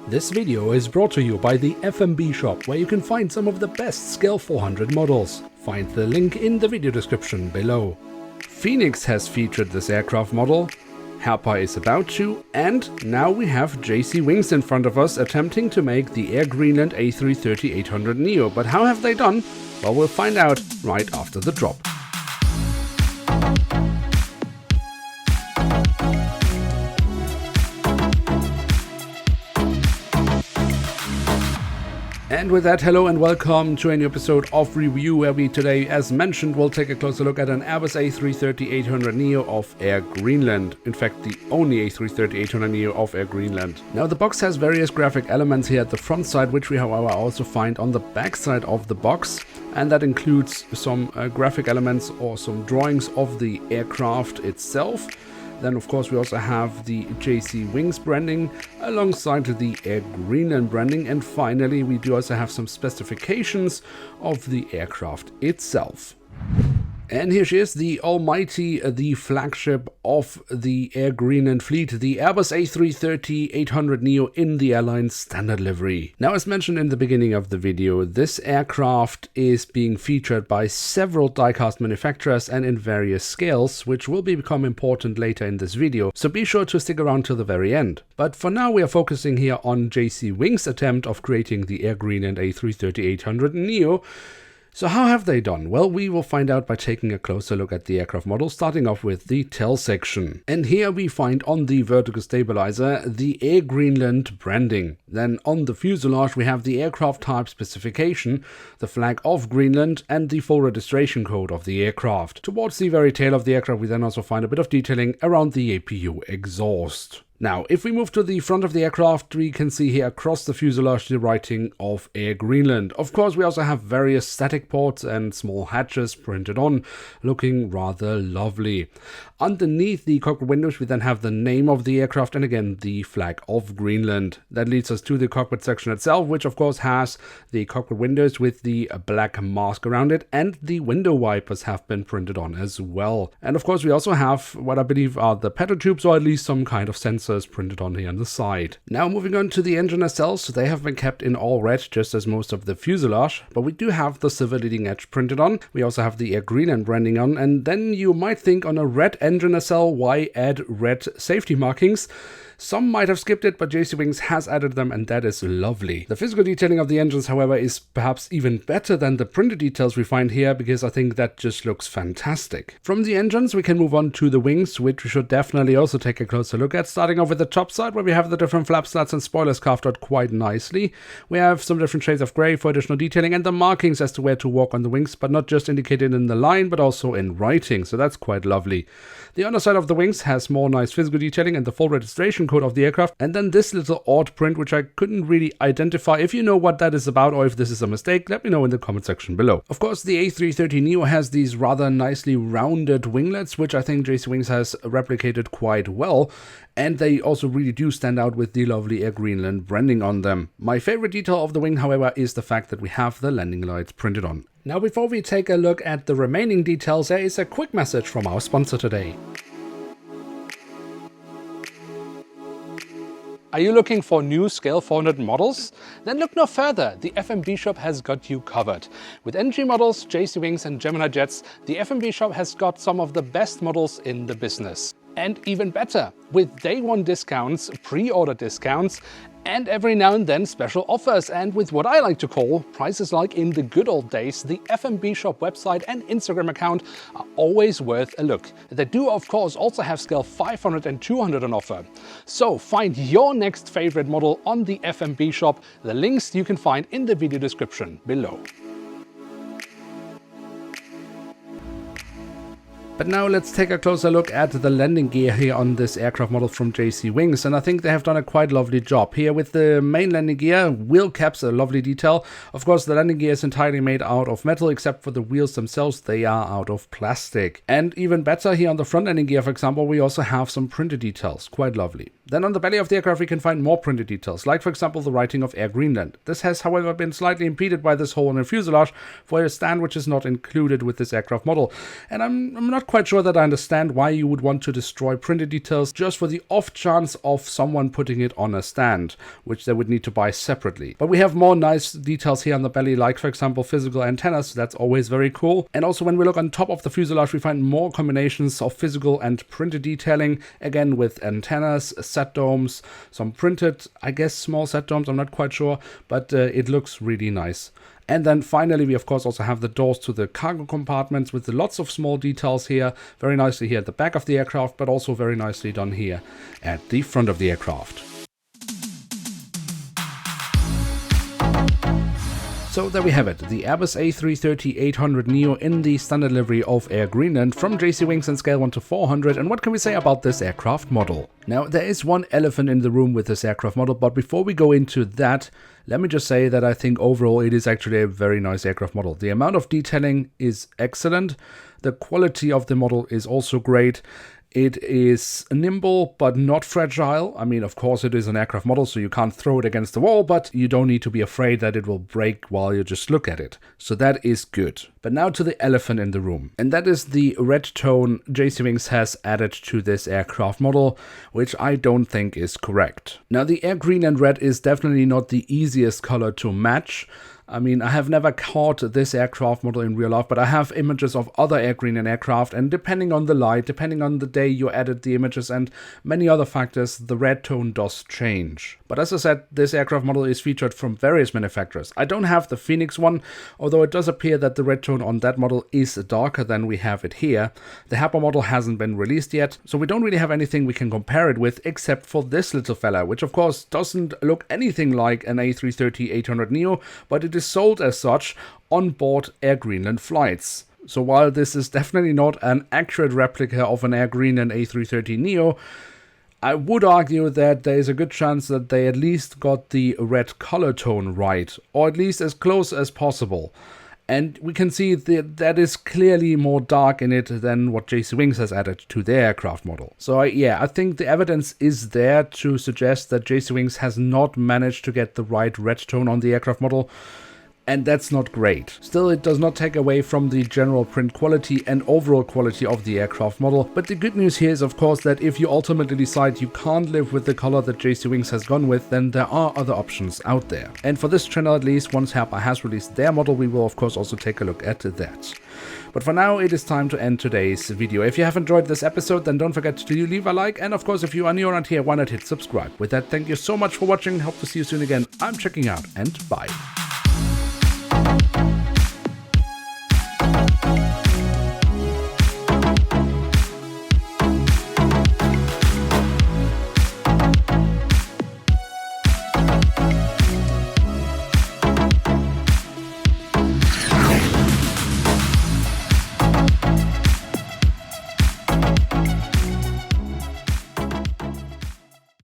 This video is brought to you by the FMB shop, where you can find some of the best Scale 400 models. Find the link in the video description below. Phoenix has featured this aircraft model, Herpa is about to, and now we have JC Wings in front of us attempting to make the Air Greenland A330-800NEO. But how have they done? Well, we'll find out right after the drop. And with that, hello and welcome to a new episode of Review, where we today, as mentioned, will take a closer look at an Airbus A330-800NEO of Air Greenland. In fact, the only A330-800NEO of Air Greenland. Now, the box has various graphic elements here at the front side, which we however also find on the back side of the box. And that includes some graphic elements or some drawings of the aircraft itself. Then, of course, we also have the JC Wings branding alongside the Air Greenland branding. And finally, we do also have some specifications of the aircraft itself. And here she is, the almighty, the flagship of the Air Greenland fleet, the Airbus A330-800NEO in the airline standard livery. Now, as mentioned in the beginning of the video, this aircraft is being featured by several diecast manufacturers and in various scales, which will become important later in this video, so be sure to stick around till the very end. But for now, we are focusing here on JC Wings' attempt of creating the Air Greenland A330-800NEO. So how have they done? Well, we will find out by taking a closer look at the aircraft model, starting off with the tail section. And here we find on the vertical stabilizer the Air Greenland branding. Then on the fuselage we have the aircraft type specification, the flag of Greenland, and the full registration code of the aircraft. Towards the very tail of the aircraft we then also find a bit of detailing around the APU exhaust. Now, if we move to the front of the aircraft, we can see here across the fuselage the writing of Air Greenland. Of course, we also have various static ports and small hatches printed on, looking rather lovely. Underneath the cockpit windows, we then have the name of the aircraft and again the flag of Greenland. That leads us to the cockpit section itself, which of course has the cockpit windows with the black mask around it, and the window wipers have been printed on as well. And of course, we also have what I believe are the pedal tubes, or at least some kind of sensors printed on here on the side. Now, moving on to the engine nacelles, they have been kept in all red, just as most of the fuselage, but we do have the silver leading edge printed on. We also have the Air Greenland branding on, and then you might think, on a red engine nacelle, why add red safety markings? Some might have skipped it, but JC Wings has added them, and that is lovely. The physical detailing of the engines, however, is perhaps even better than the printed details we find here, because I think that just looks fantastic. From the engines, we can move on to the wings, which we should definitely also take a closer look at, starting off with the top side, where we have the different flap slats and spoilers carved out quite nicely. We have some different shades of grey for additional detailing, and the markings as to where to walk on the wings, but not just indicated in the line, but also in writing, so that's quite lovely. The underside of the wings has more nice physical detailing and the full registration code of the aircraft, and then this little odd print, which I couldn't really identify. If you know what that is about, or if this is a mistake, let me know in the comment section below. Of course, the A330NEO has these rather nicely rounded winglets, which I think JC Wings has replicated quite well, and they also really do stand out with the lovely Air Greenland branding on them. My favorite detail of the wing, however, is the fact that we have the landing lights printed on. Now, before we take a look at the remaining details, there is a quick message from our sponsor today. Are you looking for new Scale 400 models? Then look no further, the FMB shop has got you covered. With NG models, JC Wings and Gemini jets, the FMB shop has got some of the best models in the business. And even better, with day one discounts, pre-order discounts, and every now and then special offers, and with what I like to call prices like in the good old days, the FMB shop website and Instagram account are always worth a look. They do of course also have Scale 500 and 200 on offer. So find your next favorite model on the FMB shop. The links you can find in the video description below. But now let's take a closer look at the landing gear here on this aircraft model from JC Wings, and I think they have done a quite lovely job. Here with the main landing gear, wheel caps, a lovely detail. Of course, the landing gear is entirely made out of metal, except for the wheels themselves, they are out of plastic. And even better, here on the front landing gear, for example, we also have some printed details, quite lovely. Then on the belly of the aircraft we can find more printed details, like for example the writing of Air Greenland. This has however been slightly impeded by this hole in the fuselage for a stand which is not included with this aircraft model. And I'm not quite sure that I understand why you would want to destroy printed details just for the off chance of someone putting it on a stand, which they would need to buy separately. But we have more nice details here on the belly, like for example physical antennas. That's always very cool. And also when we look on top of the fuselage, we find more combinations of physical and printed detailing, again with antennas, set domes, some printed, I guess small set domes, I'm not quite sure, but it looks really nice. And then finally, we of course also have the doors to the cargo compartments with lots of small details here, very nicely here at the back of the aircraft, but also very nicely done here at the front of the aircraft. So there we have it, the Airbus A330-800NEO in the standard livery of Air Greenland from JC Wings and scale 1 to 400. And what can we say about this aircraft model? Now, there is one elephant in the room with this aircraft model, but before we go into that, let me just say that I think overall it is actually a very nice aircraft model. The amount of detailing is excellent. The quality of the model is also great. It is nimble but not fragile. I mean, of course it is an aircraft model, so you can't throw it against the wall, but you don't need to be afraid that it will break while you just look at it. So that is good. But now to the elephant in the room. And that is the red tone JC Wings has added to this aircraft model, which I don't think is correct. Now, the Air Greenland red is definitely not the easiest color to match. I mean, I have never caught this aircraft model in real life, but I have images of other Air Greenland aircraft, and depending on the light, depending on the day you edit the images and many other factors, the red tone does change. But as I said, this aircraft model is featured from various manufacturers. I don't have the Phoenix one, although it does appear that the red tone on that model is darker than we have it here. The Happer model hasn't been released yet, so we don't really have anything we can compare it with except for this little fella, which of course doesn't look anything like an A330-800NEO, but it is sold as such on board Air Greenland flights. So while this is definitely not an accurate replica of an Air Greenland A330NEO, I would argue that there is a good chance that they at least got the red color tone right, or at least as close as possible. And we can see that is clearly more dark in it than what JC Wings has added to their aircraft model. So I think the evidence is there to suggest that JC Wings has not managed to get the right red tone on the aircraft model. And that's not great. Still, it does not take away from the general print quality and overall quality of the aircraft model. But the good news here is, of course, that if you ultimately decide you can't live with the color that JC Wings has gone with, then there are other options out there. And for this channel, at least, once Happer has released their model, we will, of course, also take a look at that. But for now, it is time to end today's video. If you have enjoyed this episode, then don't forget to leave a like. And of course, if you are new around here, why not hit subscribe? With that, thank you so much for watching. Hope to see you soon again. I'm checking out, and bye.